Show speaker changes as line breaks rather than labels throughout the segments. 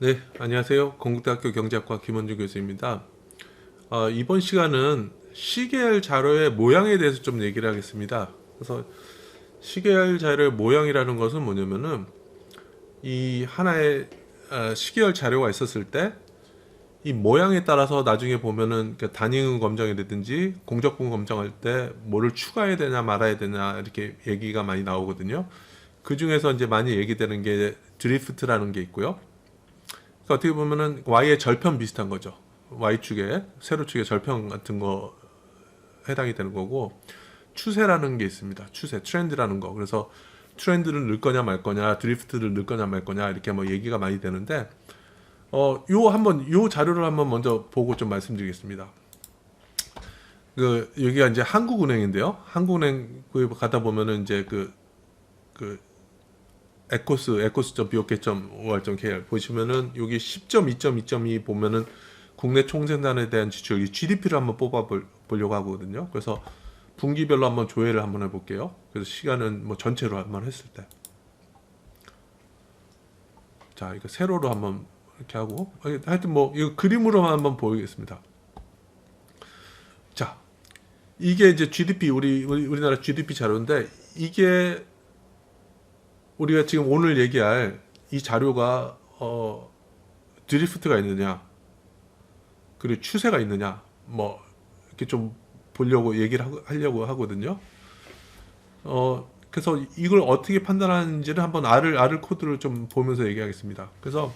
네, 안녕하세요. 건국대학교 경제학과 김원준 교수입니다. 이번 시간은 시계열 자료의 모양에 대해서 좀 얘기를 하겠습니다. 그래서 시계열 자료의 모양이라는 것은 뭐냐면은 이 하나의 시계열 자료가 있었을 때 이 모양에 따라서 나중에 보면은 그 단위응 검정이라든지 공적분 검정할 때 뭐를 추가해야 되냐 말아야 되냐 이렇게 얘기가 많이 나오거든요. 그 중에서 이제 많이 얘기되는 게 드리프트라는 게 있고요. 그러니까 어떻게 보면은 Y의 절편 비슷한 거죠. Y축에 세로축의 절편 같은 거 해당이 되는 거고, 추세라는 게 있습니다. 추세, 트렌드라는 거. 그래서 트렌드를 넣을 거냐 말 거냐, 드리프트를 넣을 거냐 말 거냐 이렇게 뭐 얘기가 많이 되는데, 요 자료를 한번 먼저 보고 좀 말씀드리겠습니다. 여기가 이제 한국은행인데요. 한국은행 가다 보면은 이제 그 eco스.bok.or.kr 보시면은 여기 10.2.2.2 보면은 국내 총생산에 대한 지출, 이 GDP를 한번 보려고 하거든요. 그래서 분기별로 한번 조회를 한번 해볼게요. 그래서 시간은 뭐 전체로 한번 했을 때, 자 이거 세로로 한번 이렇게 하고, 하여튼 뭐 이거 그림으로만 한번 보이겠습니다. 자, 이게 이제 GDP 우리나라 GDP 자료인데, 이게 우리가 지금 오늘 얘기할 이 자료가 드리프트가 있느냐, 그리고 추세가 있느냐, 뭐 이렇게 좀 보려고 얘기를 하려고 하거든요. 그래서 이걸 어떻게 판단하는지를 한번 R 코드를 좀 보면서 얘기하겠습니다. 그래서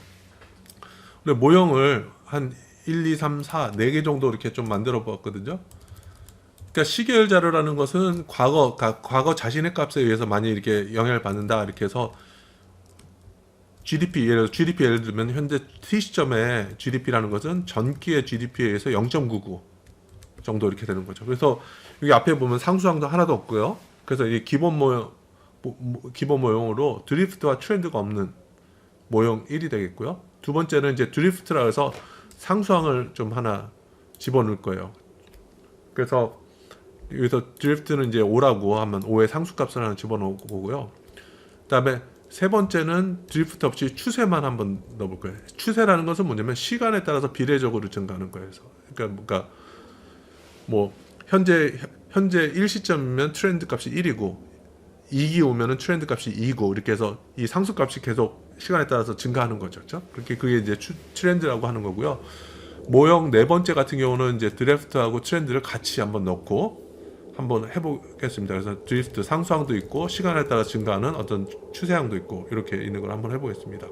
우리 모형을 한 1, 2, 3, 4, 4개 정도 이렇게 좀 만들어 보았거든요. 그러니까 시계열 자료라는 것은 과거 자신의 값에 의해서 많이 이렇게 영향을 받는다 이렇게 해서 GDP 예를 들면 현재 T 시점에 GDP라는 것은 전기의 GDP에 의해서 0.99 정도 이렇게 되는 거죠. 그래서 여기 앞에 보면 상수항도 하나도 없고요. 그래서 이게 기본 모형으로 드리프트와 트렌드가 없는 모형 1이 되겠고요. 두 번째는 이제 드리프트라 해서 상수항을 좀 하나 집어넣을 거예요. 그래서 여기서 드리프트는 이제 5라고 하면 5의 상수값을 하나 집어넣고 보고요. 그다음에 세 번째는 드리프트 없이 추세만 한번 넣어볼 거예요. 추세라는 것은 뭐냐면 시간에 따라서 비례적으로 증가하는 거예요. 그러니까 뭐 현재 1시점이면 트렌드 값이 1이고 2기 오면은 트렌드 값이 2고 이렇게 해서 이 상수 값이 계속 시간에 따라서 증가하는 거죠. 그렇죠? 그게 이제 트렌드라고 하는 거고요. 모형 네 번째 같은 경우는 이제 드리프트하고 트렌드를 같이 한번 넣고 한번 해보겠습니다. 그래서 드리프트 상수항도 있고 시간에 따라 증가하는 어떤 추세항도 있고 이렇게 있는 걸 한번 해보겠습니다.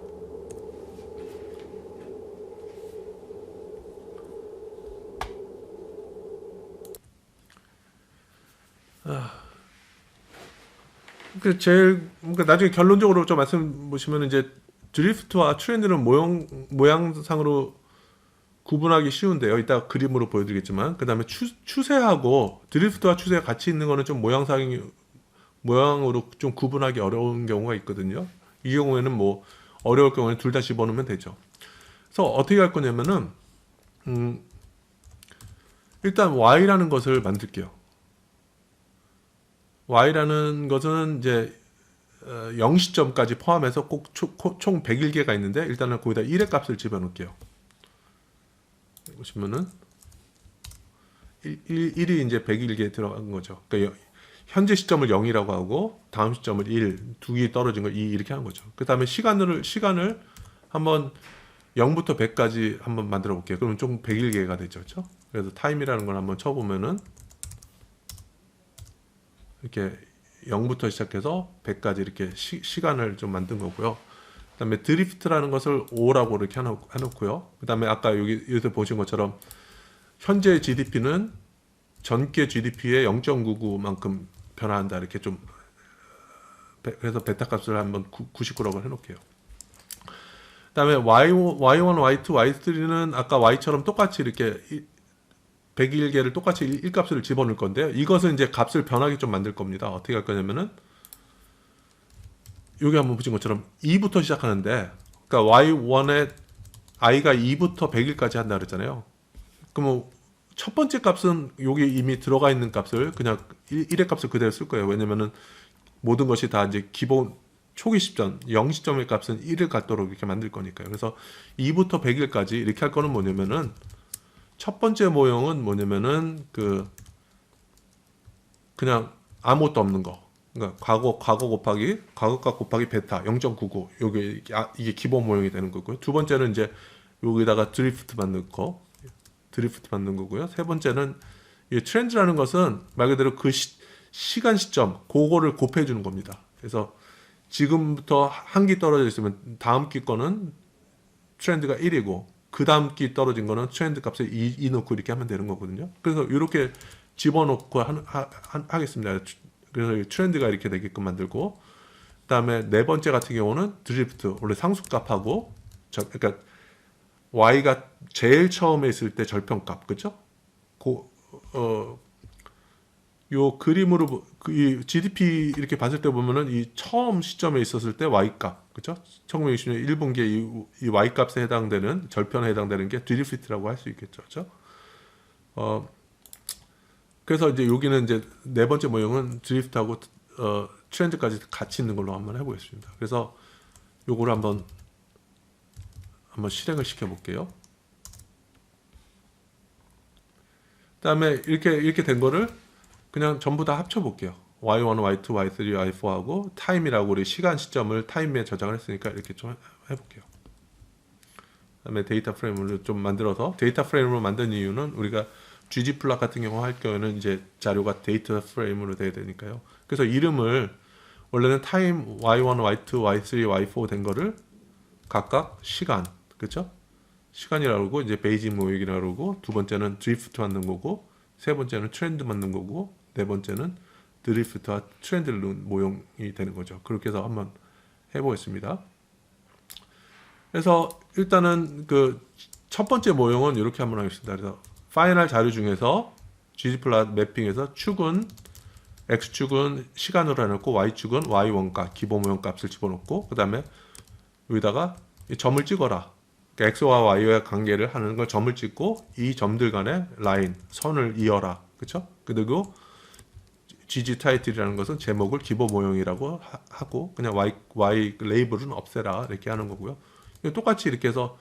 그러니까 나중에 결론적으로 좀 말씀 보시면 이제 드리프트와 트렌드는 모양상으로 구분하기 쉬운데요. 이따 그림으로 보여드리겠지만, 그 다음에 추세하고 드리프트와 추세가 같이 있는 거는 좀 모양으로 좀 구분하기 어려운 경우가 있거든요. 이 경우에는 뭐 어려울 경우에는 둘 다 집어넣으면 되죠. 그래서 어떻게 할 거냐면은 일단 Y라는 것을 만들게요. Y라는 것은 이제 0시점까지 포함해서 꼭 총 101개가 있는데, 일단은 거기다 1의 값을 집어넣을게요. 보시면은 1이 이제 101개 들어간 거죠. 그러니까 현재 시점을 0이라고 하고 다음 시점을 1, 두 개 떨어진 걸 2 이렇게 하는 거죠. 그 다음에 시간을 한번 0부터 100까지 한번 만들어 볼게요. 그러면 총 101개가 되죠. 그렇죠? 그래서 타임이라는 걸 한번 쳐보면은 이렇게 0부터 시작해서 100까지 이렇게 시간을 좀 만든 거고요. 그 다음에 드리프트라는 것을 5라고 이렇게 해놓고요. 그 다음에 아까 여기서 보신 것처럼 현재 GDP는 전기의 GDP의 0.99만큼 변화한다. 이렇게 좀, 그래서 베타 값을 한번 99라고 해놓을게요. 그 다음에 Y1, Y2, Y3는 아까 Y처럼 똑같이 이렇게 101개를 똑같이 1값을 집어넣을 건데요. 이것은 이제 값을 변하게 좀 만들 겁니다. 어떻게 할 거냐면은 여기 한번 보신 것처럼 2부터 시작하는데, 그러니까 Y1에 i가 2부터 100일까지 한다 그랬잖아요. 그럼 첫 번째 값은 여기 이미 들어가 있는 값을 그냥 1의 값을 그대로 쓸 거예요. 왜냐면은 모든 것이 다 이제 기본 초기 시점 0시점의 값은 1을 갖도록 이렇게 만들 거니까요. 그래서 2부터 100일까지 이렇게 할 거는 뭐냐면은 첫 번째 모형은 뭐냐면은 그냥 아무것도 없는 거. 그러니까 과거 곱하기 베타 0.99 이게 기본 모형이 되는 거고요. 두 번째는 이제 여기다가 드리프트 만든 거고요. 세 번째는 이 트렌드라는 것은 말 그대로 그 시간 시점 그거를 곱해 주는 겁니다. 그래서 지금부터 한 기 떨어져 있으면 다음 기 거는 트렌드가 1이고 그 다음 기 떨어진 거는 트렌드 값에 2 넣고 이렇게 하면 되는 거거든요. 그래서 이렇게 집어넣고 하겠습니다. 그래서 트렌드가 이렇게 되게끔 만들고, 그다음에 네 번째 같은 경우는 드리프트, 원래 상수값하고 그러니까 y가 제일 처음에 있을 때 절편값, 그죠? 요 그림으로 이 GDP 이렇게 봤을 때 보면은 이 처음 시점에 있었을 때 y 값, 그죠? 1960년 1분기에 이 y 값에 해당되는 절편에 해당되는 게 드리프트라고 할 수 있겠죠, 그죠? 그래서 이제 여기는 이제 네 번째 모형은 드리프트하고 트렌드까지 같이 있는 걸로 한번 해보겠습니다. 그래서 요거를 한번 실행을 시켜 볼게요. 그다음에 이렇게 된 거를 그냥 전부 다 합쳐 볼게요. y1, y2, y3, y4하고 타임이라고 우리 시간 시점을 타임에 저장을 했으니까 이렇게 좀 해볼게요. 그다음에 데이터 프레임을 좀 만들어서, 데이터 프레임으로 만든 이유는 우리가 ggplot 같은 경우 할 경우에는 이제 자료가 데이터 프레임으로 돼야 되니까요. 그래서 이름을 원래는 타임 y1, y2, y3, y4 된 거를 각각 시간, 그렇죠? 시간이라고 그러고 이제 베이직 모형이라고 그러고, 두 번째는 드리프트 만든 거고, 세 번째는 트렌드 만든 거고, 네 번째는 드리프트와 트렌드 모형이 되는 거죠. 그렇게 해서 한번 해보겠습니다. 그래서 일단은 그 첫 번째 모형은 이렇게 한번 하겠습니다. 그래서 파이널 자료 중에서 ggplot 매핑에서 축은 x축은 시간으로 해놓고 y축은 y1값 기본 모형 값을 집어넣고, 그 다음에 여기다가 점을 찍어라. 그러니까 x와 y의 관계를 하는 걸 점을 찍고 이 점들 간의 라인 선을 이어라, 그렇죠? 그리고 gg 타이틀이라는 것은 제목을 기본 모형이라고 하고 그냥 y 레이블은 없애라 이렇게 하는 거고요. 똑같이 이렇게 해서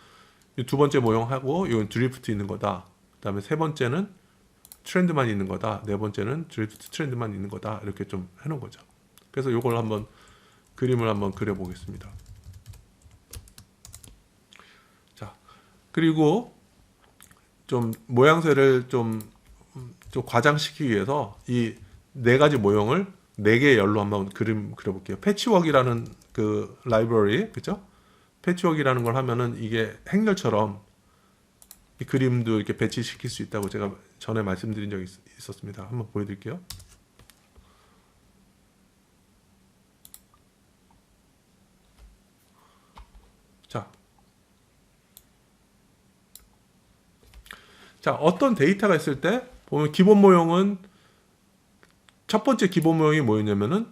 두 번째 모형하고 이건 드리프트 있는 거다. 그다음에 세 번째는 트렌드만 있는 거다. 네 번째는 드리프트 트렌드만 있는 거다. 이렇게 좀 해놓은 거죠. 그래서 이걸 한번 그림을 한번 그려보겠습니다. 자, 그리고 좀 모양새를 좀 과장시키기 위해서 이 네 가지 모형을 네 개의 열로 한번 그려볼게요. 패치워크라는 그 라이브러리, 그죠? 패치워크라는 걸 하면은 이게 행렬처럼 이 그림도 이렇게 배치시킬 수 있다고 제가 전에 말씀드린 적이 있었습니다. 한번 보여드릴게요. 자, 어떤 데이터가 있을 때 보면 기본 모형은 첫 번째 기본 모형이 뭐였냐면은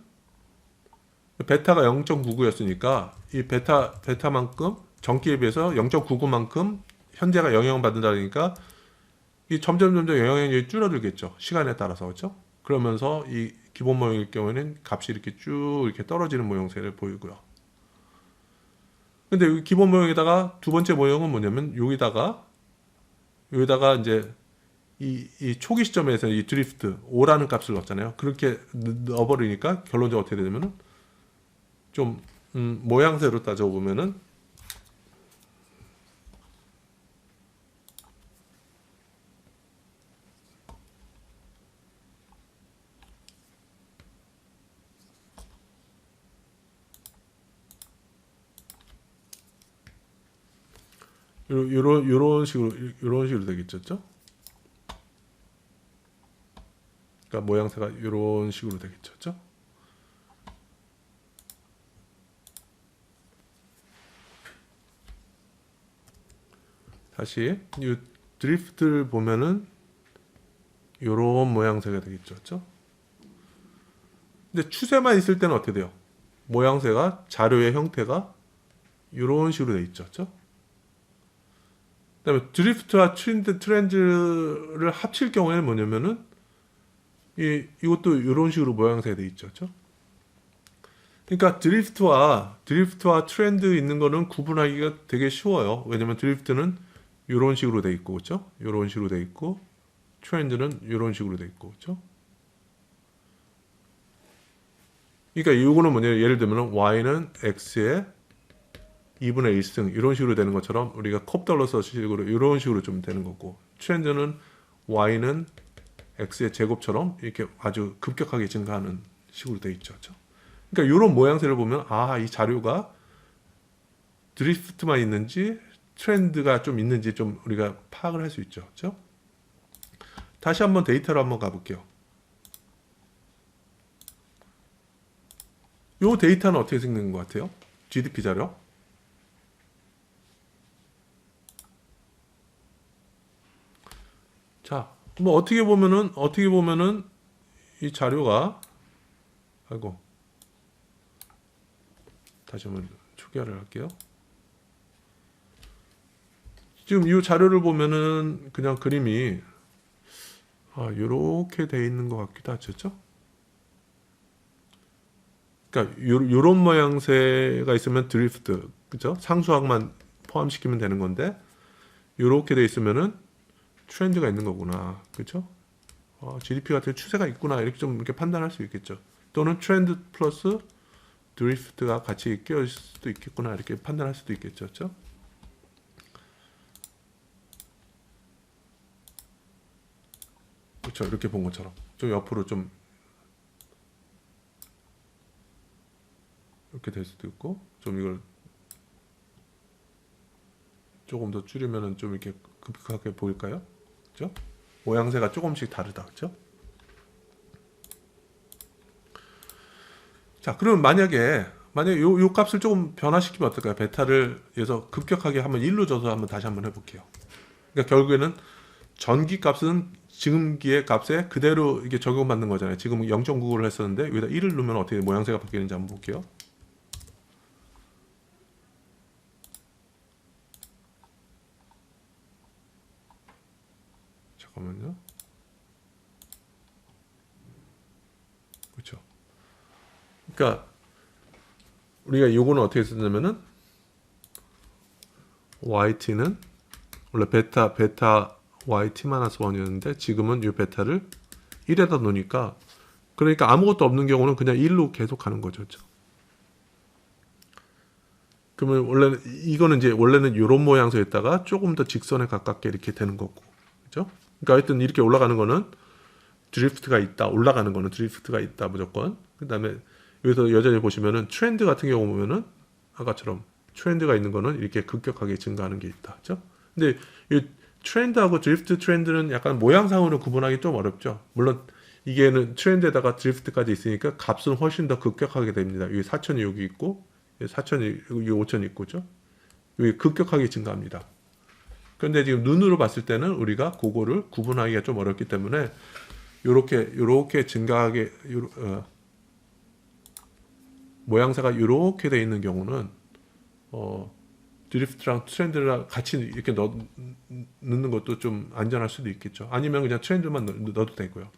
베타가 0.99였으니까 이 베타만큼 전기에 비해서 0.99만큼 현재가 영향을 받는다니까 이 점점 영향력이 줄어들겠죠. 시간에 따라서, 그렇죠? 그러면서 이 기본 모형일 경우에는 값이 이렇게 쭉 이렇게 떨어지는 모형새를 보이고요. 근데 이 기본 모형에다가 두 번째 모형은 뭐냐면 여기다가 이제 이 초기 시점에서 이 드리프트 5라는 값을 넣었잖아요. 그렇게 넣어버리니까 결론적으로 어떻게 되냐면은 좀 모양새로 따져보면은 요런 식으로 되겠죠? 그러니까 모양새가 이런 식으로 되겠죠? 다시 이 드리프트를 보면은 이런 모양새가 되겠죠? 근데 추세만 있을 때는 어떻게 돼요? 모양새가 자료의 형태가 이런 식으로 돼 있죠. 그다음에 드리프트와 트렌드를 합칠 경우에는 뭐냐면은 이것도 이런 식으로 모양새가 돼 있죠. 그러니까 드리프트와 트렌드 있는 거는 구분하기가 되게 쉬워요. 왜냐면 드리프트는 이런 식으로 돼 있고, 그렇죠? 이런 식으로 돼 있고, 트렌드는 이런 식으로 돼 있고, 그렇죠? 그러니까 이거는 뭐냐? 예를 들면 y는 x의 2분의 1승 이런 식으로 되는 것처럼 우리가 컵달러서 식으로 이런 식으로 좀 되는 거고, 트렌드는 y는 x의 제곱처럼 이렇게 아주 급격하게 증가하는 식으로 돼 있죠, 그렇죠? 그러니까 이런 모양새를 보면 이 자료가 드리프트만 있는지 트렌드가 좀 있는지 좀 우리가 파악을 할 수 있죠, 그렇죠? 다시 한번 데이터로 한번 가볼게요. 이 데이터는 어떻게 생긴 것 같아요? GDP 자료. 자, 뭐 어떻게 보면은 이 자료가 다시 한번 초기화를 할게요. 지금 이 자료를 보면은 그냥 그림이 이렇게 돼 있는 것 같기도 하죠. 그러니까 요런 모양새가 있으면 드리프트, 그죠? 상수항만 포함시키면 되는 건데 이렇게 돼 있으면은 트렌드가 있는 거구나, 그렇죠? GDP 같은 추세가 있구나 이렇게 좀 이렇게 판단할 수 있겠죠. 또는 트렌드 플러스 드리프트가 같이 끼어 있을 수도 있겠구나 이렇게 판단할 수도 있겠죠, 그렇죠? 그렇죠. 이렇게 본 것처럼 좀 옆으로 좀 이렇게 될 수도 있고, 좀 이걸 조금 더 줄이면은 좀 이렇게 급격하게 보일까요? 그렇죠? 모양새가 조금씩 다르다, 그렇죠? 자, 그러면 만약에 요 값을 조금 변화시키면 어떨까요? 베타를 해서 급격하게 한번 1로 줘서 한번 다시 한번 해볼게요. 그러니까 결국에는 전기 값은 지금기의 값에 그대로 이게 적용받는 거잖아요. 지금 0.99를 했었는데 여기다 1을 넣으면 어떻게 모양새가 바뀌는지 한번 볼게요. 잠깐만요. 그렇죠. 그러니까 우리가 요거는 어떻게 쓰냐면은 yt는 원래 베타 yt-1이었는데 지금은 이 베타를 1에다 놓으니까, 그러니까 아무것도 없는 경우는 그냥 1로 계속 가는 거죠, 그렇죠? 그러면 원래는 이런 모양새에다가 조금 더 직선에 가깝게 이렇게 되는 거고, 그렇죠? 그러니까 하여튼 이렇게 올라가는 거는 드리프트가 있다, 올라가는 거는 드리프트가 있다 무조건. 그다음에 여기서 여전히 보시면은 트렌드 같은 경우 보면은 아까처럼 트렌드가 있는 거는 이렇게 급격하게 증가하는 게 있다, 그렇죠? 근데 이 트렌드하고 드리프트 트렌드는 약간 모양상으로 구분하기 좀 어렵죠. 물론 이게는 트렌드에다가 드리프트까지 있으니까 값은 훨씬 더 급격하게 됩니다. 여기 4천이 여기 있고 4천이 여기 5천이 있고죠. 여기 급격하게 증가합니다. 그런데 지금 눈으로 봤을 때는 우리가 그거를 구분하기가 좀 어렵기 때문에 요렇게 증가하게 모양새가 요렇게 돼 있는 경우는 드리프트랑 트렌드랑 같이 이렇게 넣는 것도 좀 안전할 수도 있겠죠. 아니면 그냥 트렌드만 넣어도 되고요.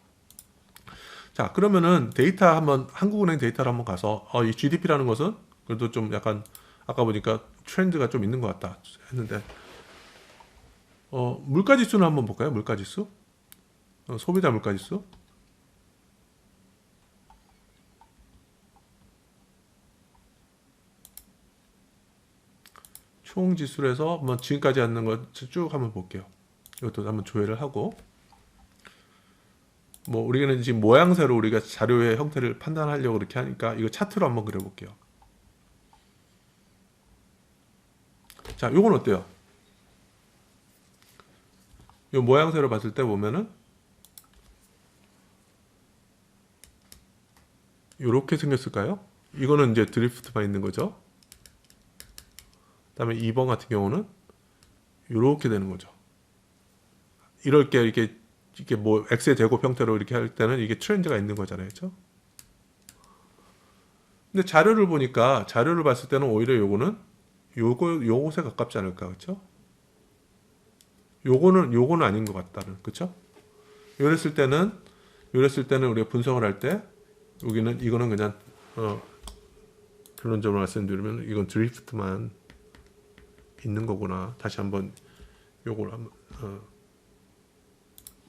자, 그러면은 데이터 한국은행 데이터를 한번 가서 이 GDP라는 것은 그래도 좀 약간 아까 보니까 트렌드가 좀 있는 것 같다 했는데 물가지수는 한번 볼까요? 물가지수, 소비자 물가지수. 총 지수에서 한번 지금까지 하는 거 쭉 한번 볼게요. 이것도 한번 조회를 하고, 뭐 우리는 지금 모양새로 우리가 자료의 형태를 판단하려고 이렇게 하니까 이거 차트로 한번 그려볼게요. 자, 요건 어때요? 요 모양새로 봤을 때 보면은 요렇게 생겼을까요? 이거는 이제 드리프트만 있는 거죠. 그다음에 2번 같은 경우는 이렇게 되는 거죠. 이렇게 뭐 x의 제곱 형태로 이렇게 할 때는 이게 트렌드가 있는 거잖아요, 그렇죠? 근데 자료를 봤을 때는 오히려 요거는 요것에 가깝지 않을까, 그렇죠? 요거는 아닌 것 같다는, 그렇죠? 이랬을 때는 우리가 분석을 할 때 이거는 그냥 결론적으로 말씀드리면 이건 드리프트만 있는 거구나. 다시 한번 요걸 한번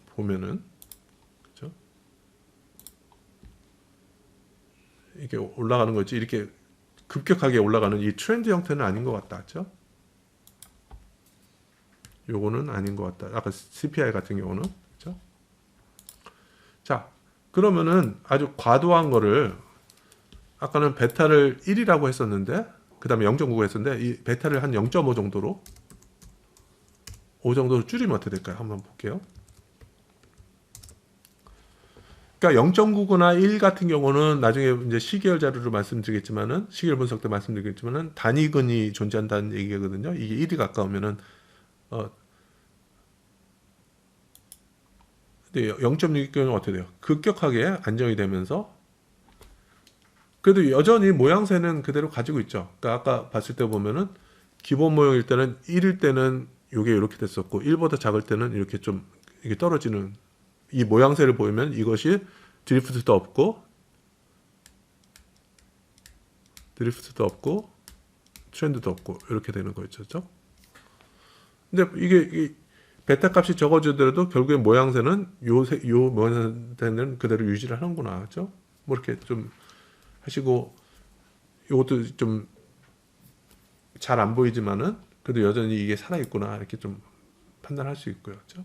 보면은, 그죠? 이게 올라가는 거지. 이렇게 급격하게 올라가는 이 트렌드 형태는 아닌 것 같다, 그죠? 요거는 아닌 것 같다. 아까 CPI 같은 경우는, 그죠? 자, 그러면은 아주 과도한 거를 아까는 베타를 1이라고 했었는데, 그 다음에 0.9가 했었는데, 이 베타를 한 0.5 정도로 5 정도로 줄이면 어떻게 될까요? 한번 볼게요. 그러니까 0.99나 1 같은 경우는 나중에 이제 시계열 자료로 말씀드리겠지만은, 시계열 분석 때 말씀드리겠지만은 단위근이 존재한다는 얘기거든요. 이게 1이 가까우면은 0.6의 경우는 어떻게 돼요? 급격하게 안정이 되면서 그래도 여전히 모양새는 그대로 가지고 있죠. 그러니까 아까 봤을 때 보면은 기본 모형일 때는 1일 때는 이게 이렇게 됐었고 1보다 작을 때는 이렇게 좀 이게 떨어지는 이 모양새를 보이면 이것이 드리프트도 없고 트렌드도 없고 이렇게 되는 거죠. 근데 이게 베타 값이 적어지더라도 결국엔 모양새는 요 모양새는 그대로 유지를 하는구나, 그렇죠? 뭐 이렇게 좀 하시고 이것도 좀 잘 안 보이지만은 그래도 여전히 이게 살아 있구나 이렇게 좀 판단할 수 있고요, 그렇죠?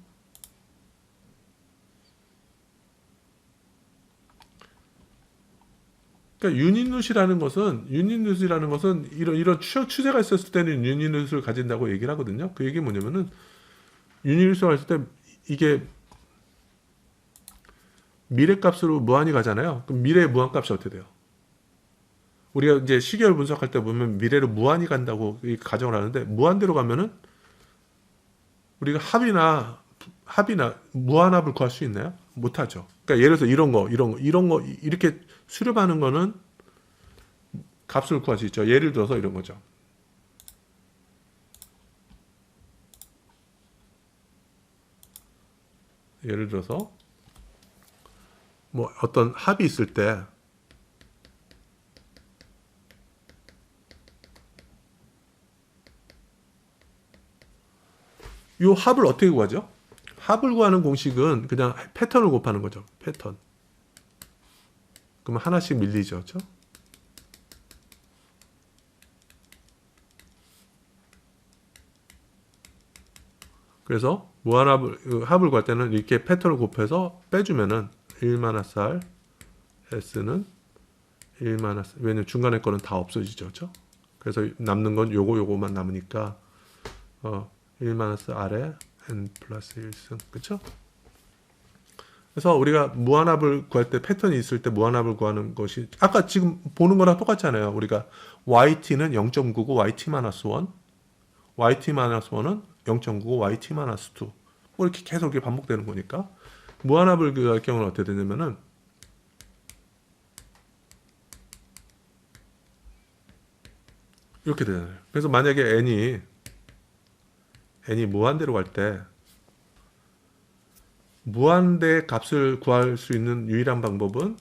그러니까 유닛룻이라는 것은 이런 추세가 있었을 때는 유닛룻을 가진다고 얘기를 하거든요. 그 얘기 뭐냐면은 유닛룻을 했을 때 이게 미래값으로 무한히 가잖아요. 그럼 미래의 무한값이 어떻게 돼요? 우리가 이제 시계열 분석할 때 보면 미래로 무한히 간다고 가정을 하는데 무한대로 가면은 우리가 합이나 무한합을 구할 수 있나요? 못하죠. 그러니까 예를 들어서 이런 거 이렇게 수렴하는 거는 값을 구할 수 있죠. 예를 들어서 이런 거죠. 예를 들어서 뭐 어떤 합이 있을 때 이 합을 어떻게 구하죠? 합을 구하는 공식은 그냥 패턴을 곱하는 거죠. 패턴. 그러면 하나씩 밀리죠. 그렇죠? 그래서 합을 구할 때는 이렇게 패턴을 곱해서 빼주면은 1-R S는 1-R 왜냐면 중간에 거는 다 없어지죠. 그렇죠? 그래서 남는 건 요거만 남으니까 1-R에 N 플러스 1승. 그렇죠? 그래서 우리가 무한합을 구할 때 패턴이 있을 때 무한합을 구하는 것이 아까 지금 보는 거랑 똑같잖아요. 우리가 YT는 0.99 YT-1 YT-1은 0.95 YT-2 뭐 이렇게 계속 이렇게 반복되는 거니까 무한합을 구할 경우는 어떻게 되냐면은 이렇게 되잖아요. 그래서 만약에 n이 무한대로 갈 때 무한대 값을 구할 수 있는 유일한 방법은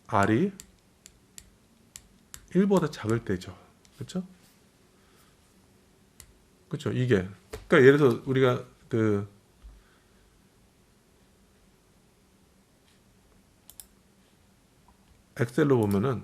r이 1보다 작을 때죠. 그렇죠? 그렇죠. 이게 그러니까 예를 들어서 우리가 그 엑셀로 보면은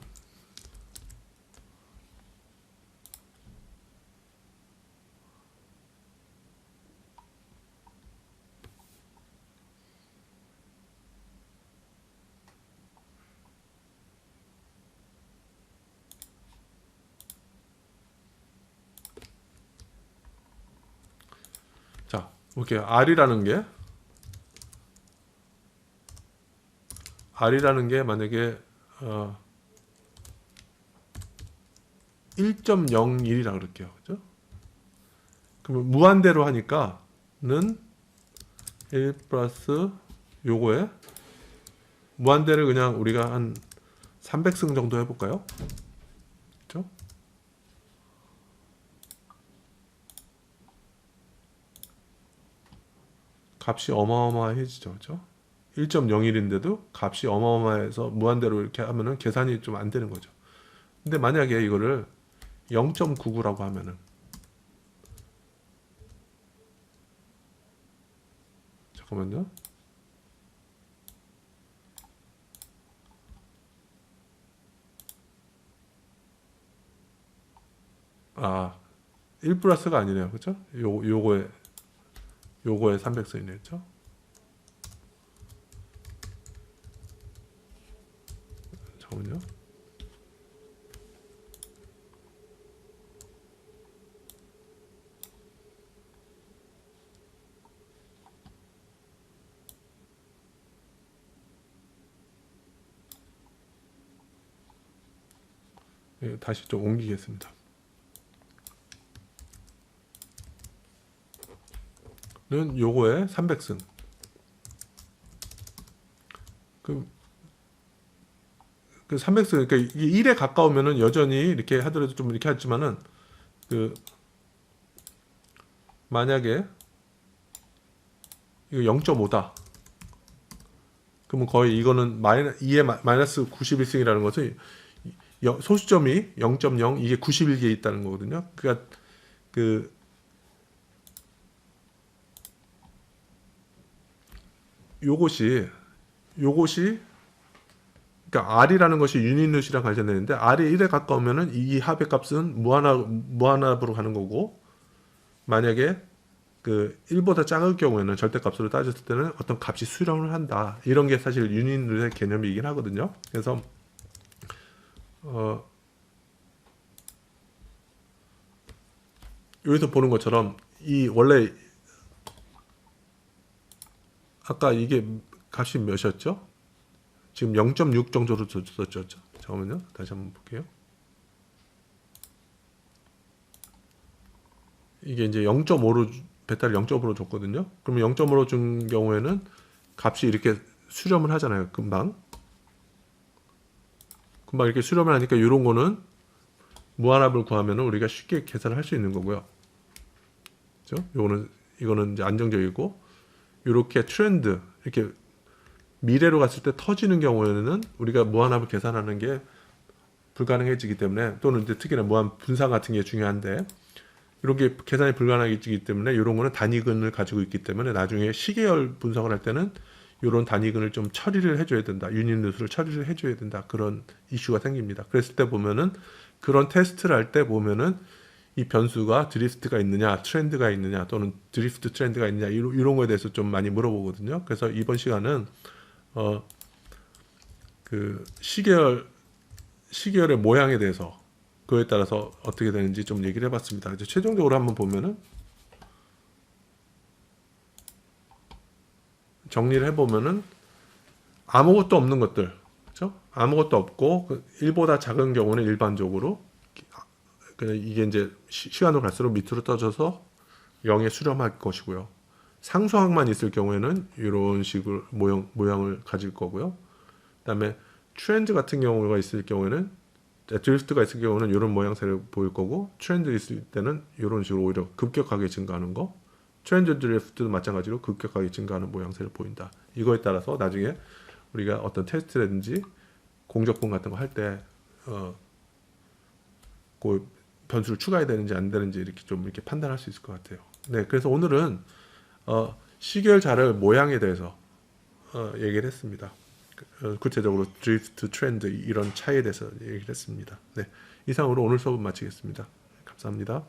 자, 볼게요. R이라는 게 만약에 1.01이라 그럴게요. 그죠? 그러면 무한대로 하니까는 1 플러스 요거에 무한대를 그냥 우리가 한 300승 정도 해볼까요? 그죠? 값이 어마어마해지죠. 그죠? 1.01인데도 값이 어마어마해서 무한대로 이렇게 하면은 계산이 좀 안 되는 거죠. 근데 만약에 이거를 0.99라고 하면은, 잠깐만요. 아, 1 플러스가 아니네요. 그죠? 요거에 300 써있네요. 그죠? 잠깐만요. 예, 다시 좀 옮기겠습니다. 는 요거에 300승. 그 300승, 그러니까 이게 1에 가까우면은 여전히 이렇게 하더라도 좀 이렇게 하지만은, 그 만약에 이거 0.5다. 그러면 거의 이거는 2에 마이너스 91승이라는 것은 소수점이 0.0, 이게 91개 있다는 거거든요. 그러니까 그 요것이 그러니까 R이라는 것이 유닛이랑 관련되는데, R이 1에 가까우면은 이 합의 값은 무한합으로 가는 거고, 만약에 그 1보다 작을 경우에는 절대값으로 따졌을 때는 어떤 값이 수렴을 한다. 이런 게 사실 유닛의 개념이긴 하거든요. 그래서 여기서 보는 것처럼 이 원래 아까 이게 값이 몇이었죠? 지금 0.6 정도로 줬었죠. 잠깐만요. 다시 한번 볼게요. 이게 이제 0.5로 베타를 0.5로 줬거든요. 그러면 0.5로 준 경우에는 값이 이렇게 수렴을 하잖아요. 금방 이렇게 수렴을 하니까 이런 거는 무한합을 구하면 우리가 쉽게 계산을 할 수 있는 거고요. 그렇죠? 이거는 이제 안정적이고, 이렇게 트렌드, 이렇게 미래로 갔을 때 터지는 경우에는 우리가 무한합을 계산하는 게 불가능해지기 때문에, 또는 이제 특히나 무한 분산 같은 게 중요한데, 이런 게 계산이 불가능해지기 때문에 이런 거는 단위근을 가지고 있기 때문에 나중에 시계열 분석을 할 때는 이런 단위근을 좀 처리를 해줘야 된다. 유닛 누수를 처리를 해줘야 된다. 그런 이슈가 생깁니다. 그랬을 때 보면은, 그런 테스트를 할 때 보면은 이 변수가 드리프트가 있느냐, 트렌드가 있느냐, 또는 드리프트 트렌드가 있느냐, 이런 거에 대해서 좀 많이 물어보거든요. 그래서 이번 시간은 그 시계열의 모양에 대해서, 그거에 따라서 어떻게 되는지 좀 얘기를 해봤습니다. 이제 최종적으로 한번 보면은, 정리를 해보면은 아무것도 없는 것들, 그렇죠? 아무것도 없고 1보다 작은 경우는 일반적으로 그냥 이게 이제 시간으로 갈수록 밑으로 떠져서 0에 수렴할 것이고요. 상수항만 있을 경우에는 이런 식으로 모양을 가질 거고요. 그다음에 트렌드 같은 경우가 있을 경우에는, 드리프트가 있을 경우는 이런 모양새를 보일 거고, 트렌드 있을 때는 이런 식으로 오히려 급격하게 증가하는 거, 트렌드 드리프트도 마찬가지로 급격하게 증가하는 모양새를 보인다. 이거에 따라서 나중에 우리가 어떤 테스트라든지 공적분 같은 거 할 때 그 변수를 추가해야 되는지 안 되는지 이렇게 판단할 수 있을 것 같아요. 네, 그래서 오늘은 시계열 자료 모양에 대해서 얘기를 했습니다. 구체적으로 드리프트, 트렌드 이런 차이에 대해서 얘기를 했습니다. 네, 이상으로 오늘 수업은 마치겠습니다. 감사합니다.